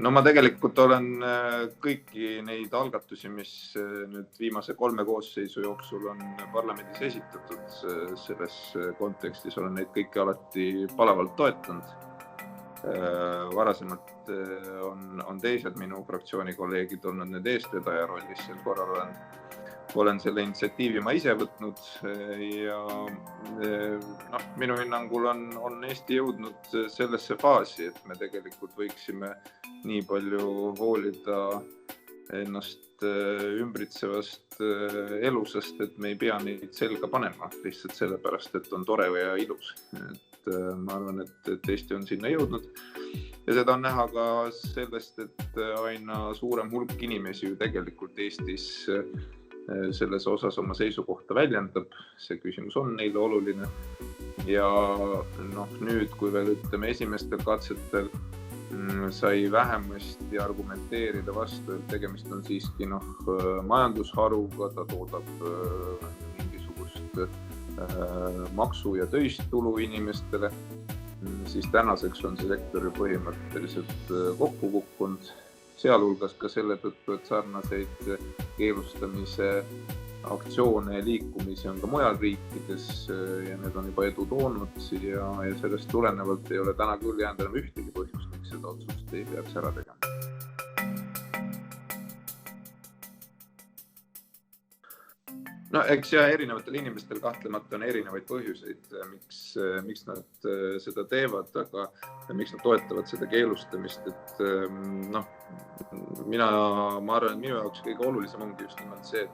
No ma tegelikult olen kõiki neid algatusi, mis nüüd viimase 3 koosseisu jooksul on parlamendis esitatud, selles kontekstis olen neid kõiki alati palavalt toetanud. Varasemalt on teised minu fraktsiooni kolleegid olnud need eestvedaja rollis, sel korral olen selle initsiatiivi ma ise võtnud ja minu hinnangul on Eesti jõudnud sellesse faasi, et me tegelikult võiksime nii palju hoolida ennast ümbritsevast elusest, et me ei pea neid selga panema lihtsalt sellepärast, et on tore ja ilus. Ma arvan, et Eesti on sinna jõudnud ja seda on näha ka sellest, et aina suurem hulk inimesi ju tegelikult Eestis selles osas oma seisukohta väljendab. See küsimus on neile oluline ja nüüd, kui veel ütleme esimestel katsetel sai vähemasti argumenteerida vastu, et tegemist on siiski majandusharuga, ta toodab mingisugust maksu- ja töist tulu inimestele, siis tänaseks on see sektor põhimõtteliselt kokku kukkunud, sealhulgas ka selle tõttu, et sarnaseid keelustamise aktsioone ja liikumisi on ka mujal riikides ja need on juba edu toonud ja sellest tulenevalt ei ole täna küll jäänud enam ühtegi põhjust, miks seda otsust ei peaks ära tegema. Eks erinevatel inimestel kahtlemata on erinevaid põhjuseid, miks nad seda teevad, aga miks nad toetavad seda keelustamist. Ma arvan, et minu jaoks kõige olulisem ongi just nimelt see,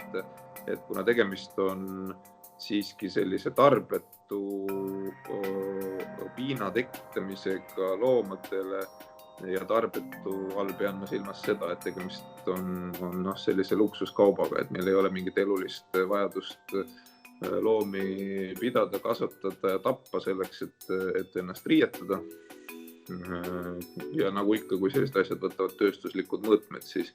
et kuna tegemist on siiski sellise tarbetu piina tekitamisega loomadele ja tarbetu all pean ma silmas seda, et tegemist on sellise luksuskaubaga, et meil ei ole mingit elulist vajadust loomi pidada, kasvatada ja tappa selleks, et ennast riietada. Ja nagu ikka, kui sellised asjad võtavad tööstuslikud mõõtmed, siis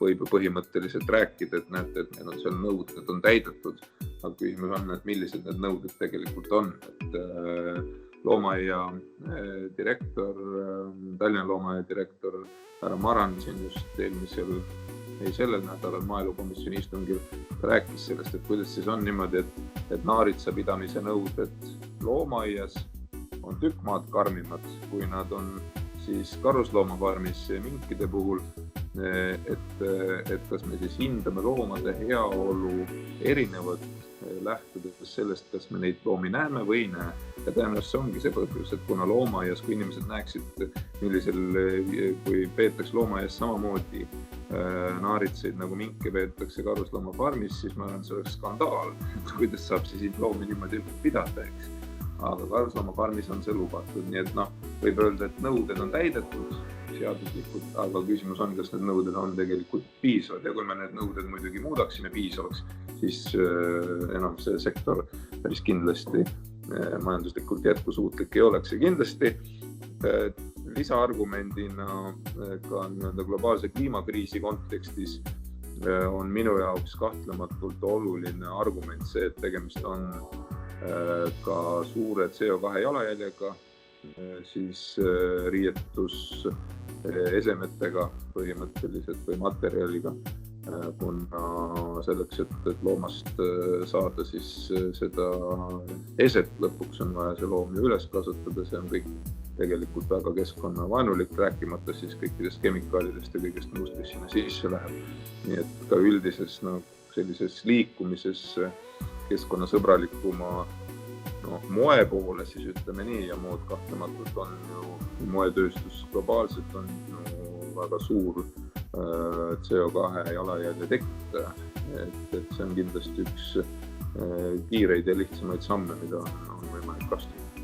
võib põhimõtteliselt rääkida, et näete, et meil on seal nõuded on täidetud, aga küsimus on, et millised need nõuded tegelikult on. Loomaaia direktor, Tallinna loomaaia direktor härra Maran siin just sellel nädalal maaelukomisjoni istungil rääkis sellest, et kuidas siis on niimoodi, et naaritsa pidamise nõuded loomaaias on tükk maad karmimad, kui nad on siis karusloomafarmis minkide puhul, et kas me siis hindame loomade heaolu erinevalt lähtudes sellest, kas me neid loomi näeme või ei näe. Ja tõenäoliselt ongi see põhjus, et kuna loomaaias, kui inimesed näeksid, kui peetakse loomaaias samamoodi naaritseid nagu minke peetakse karusloomafarmis, siis ma arvan, see oleks skandaal, kuidas saab siis loomi niimoodi pidada, eks. Aga karusloomafarmis on see lubatud, nii et võib öelda, et nõuded on täidetud seaduslikult, aga küsimus on, kas need nõuded on tegelikult piisavad ja kui me need nõuded muidugi muudaksime piisavaks, siis enam see sektor päris kindlasti majanduslikult jätkusuutlik ei oleks. Ja kindlasti lisaargumendina ka globaalse kliimakriisi kontekstis on minu jaoks kahtlematult oluline argument see, et tegemist on ka suure CO2 jalajäljega, siis riietus esemetega põhimõtteliselt või materjaliga, kuna selleks, et loomast saada siis seda eset lõpuks on vaja see loom ju üles kasvatada, see on kõik tegelikult väga keskkonnavaenulik, rääkimata siis kõikidest kemikaalidest ja kõigest muust, mis sinna sisse läheb. Nii et ka üldises sellises liikumises keskkonnasõbralikuma moe poole, siis ütleme nii, ja mood kahtlematult on ju moetööstus globaalselt on ju väga suur CO2 jalajälje tekitaja, et see on kindlasti üks kiireid ja lihtsamaid samme, mida on võimalik astuda.